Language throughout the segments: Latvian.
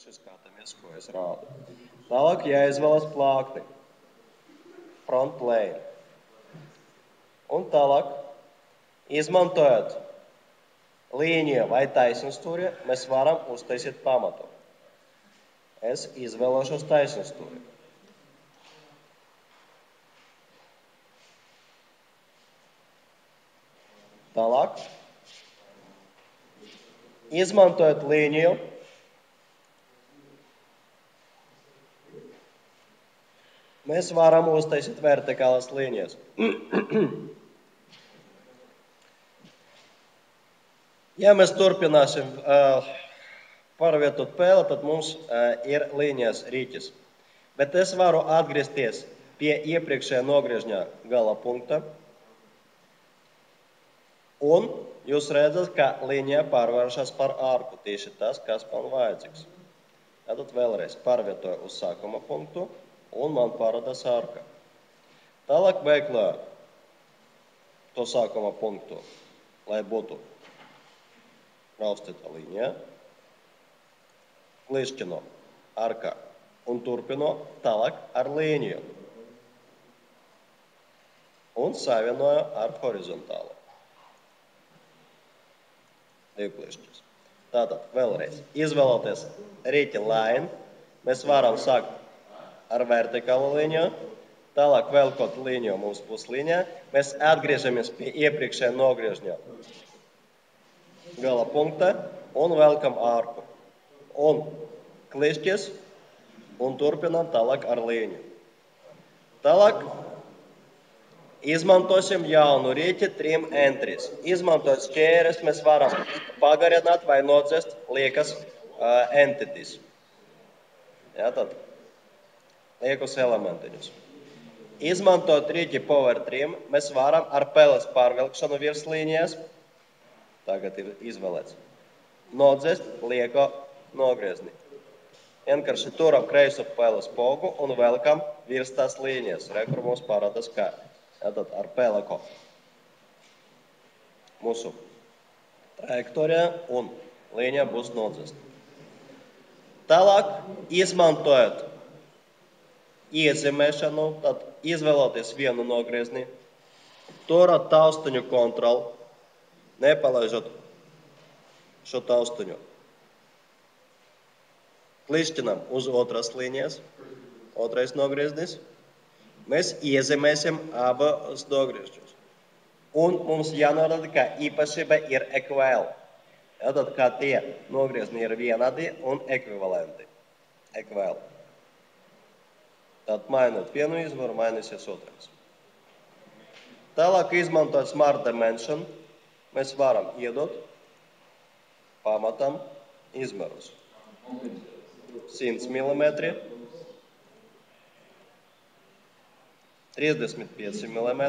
šis skatāmies, ko es rādu. Tālāk jāizvēlas plākni. Front plane. Un tālāk, izmantojot līniju vai taisnstūri, mēs varam uztaisīt pamatu. Es izvēlošos taisnstūri. Tālāk, izmantojot līniju, mēs varam uztaisīt vertikālas līnijas. Ja mēs turpināsim pārvietot pēli, tad mums ir līnijas rīķis. Bet es varu atgriezties pie iepriekšējā nogriežņā gala punkta. Un jūs redzat, ka līnija pārvēršas par ārku. Tieši tas, kas man vajadzīgs. Tātad vēlreiz pārvietoju uz sākuma punktu un man parādās ārka. Tālāk meklēju to sākuma punktu, lai būtu raustīta līnija, klišķinu arkā un turpinu tālāk ar līniju un savienoju ar horizontālu. Divklišķus. Tātad vēlreiz izvēloties rīķi line, mēs varam sākt ar vertikālu līniju, tālāk velkot līniju mums puslīnijā, mēs atgriežamies pie iepriekšējā nogriežņa gala punkta un velkam ārku. Un klišķis un turpinām tālāk ar līniju. Tālāk izmantosim jaunu rīķi trim entries. Izmantojot šķēres, mēs varam pagarināt vai nodzest liekas entities. Tad liekus elementiņus. Izmantojot rīķi power trim, mēs varam ar peles pārvilkšanu virs līnijas, tagad ir izvēlēts, nodzest lieko nogriezni. Vienkārši turam kreiso peles pogu un velkam virs tās līnijas. Kur mums parādās kā. Tad ar peleko mūsu trajektorijā un līnija būs nodzest. Tālāk, izmantojot iezīmēšanu, tad izvēloties vienu nogriezni, turat taustiņu kontrolu, nepalaižot šo taustiņu. Klišķinam uz otras līnijas, otrais nogrieznis. Mēs iezīmēsim abas nogriežņus. Un mums jānorāda, ka īpašība ir equal. Tad, kā tie nogriezni ir vienādi un ekvivalenti. Equal. Tad mainot vienu izvaru, mainīsies otrais. Tālāk izmantot Smart Dimension, mēs varam iedot pamatam izmērus. 100 mm, 35 mm,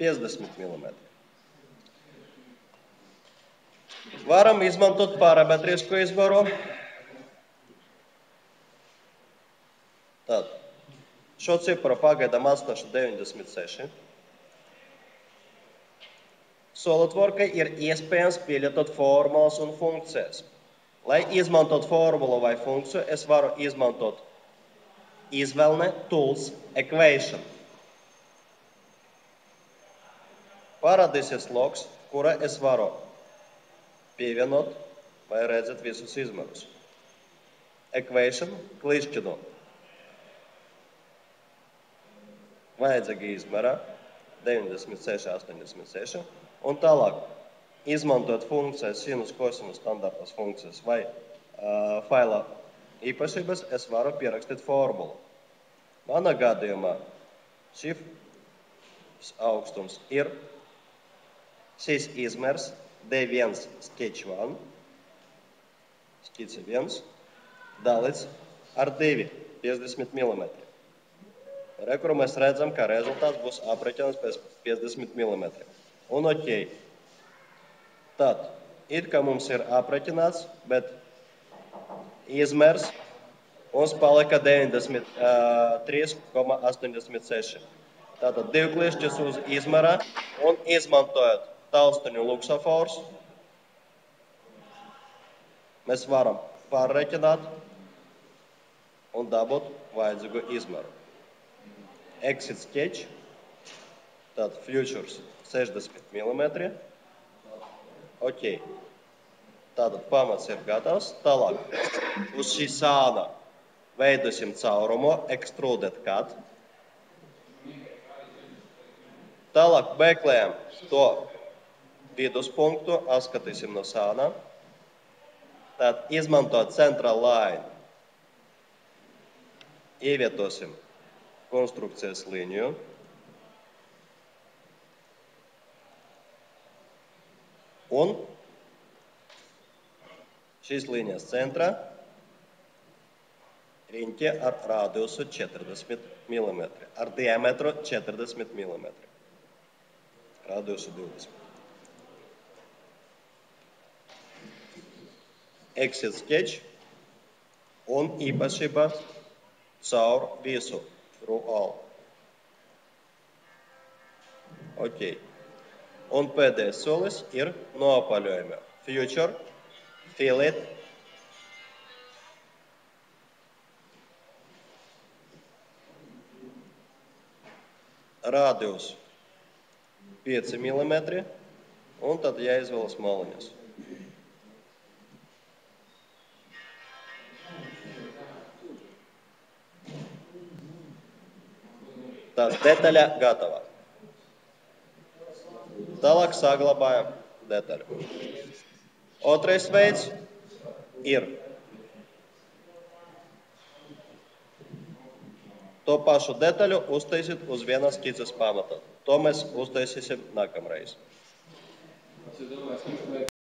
50 mm. Varam izmantot parametrisku izvaru. Tad, šo cipru pagaidām atstāšu 96. SolidWorks ir iespējams pielietot formulas un funkcijas. Lai izmantot formulu vai funkciju, es varu izmantot izvēlne Tools Equation. Parādīsies logs, kura es varu pievienot vai redzēt visus izmērus. Equation klišķinu. Vajadzīgi izmērā 96, 86. Un tālāk, izmantot funkcijas, sinus, kosinus, standartas funkcijas vai faila īpašības, es varu pierakstīt formulu. Manā gadījumā šis augstums ir šis izmērs D1 sketch 1, skice 1, dalīts ar 2, 50 mm. Kur mēs redzam, ka rezultāts būs aprēķināts pēc 50 mm. Un ok. Tad, it kā mums ir aprēķināts, bet izmērs mums palika 93,86. Tātad divkliešķis uz izmara un izmantojot taustiņu luksofors, mēs varam pārreķināt un dabūt vajadzīgu izmaru. Exit sketch, tātad futures 60 mm. Ok. Tātad pamats ir gatavs. Tālāk uz šī sāna veidosim caurumu, extruded cut. Tālāk meklējam to viduspunktu, atskatīsim no sāna. Tātad izmantot central line. Ievietosim konstrukcijas līniju. Un šīs līnijas centrā riņķi ar radiusu 40 mm, ar diametru 40 mm, radiusu 20. Exit sketch un īpašība caur visu through all. Ok. Un pēdējais solis ir noapaļojumi. Future, fillet, radius 5 mm, un tad jāizvēlas maliņas. Tās detaļa gatava. Tālāk saglabājam detaļu. Otrais veids ir to pašu detaļu uztaisīt uz vienas skices pamata. To mēs uztaisīsim nākamreiz.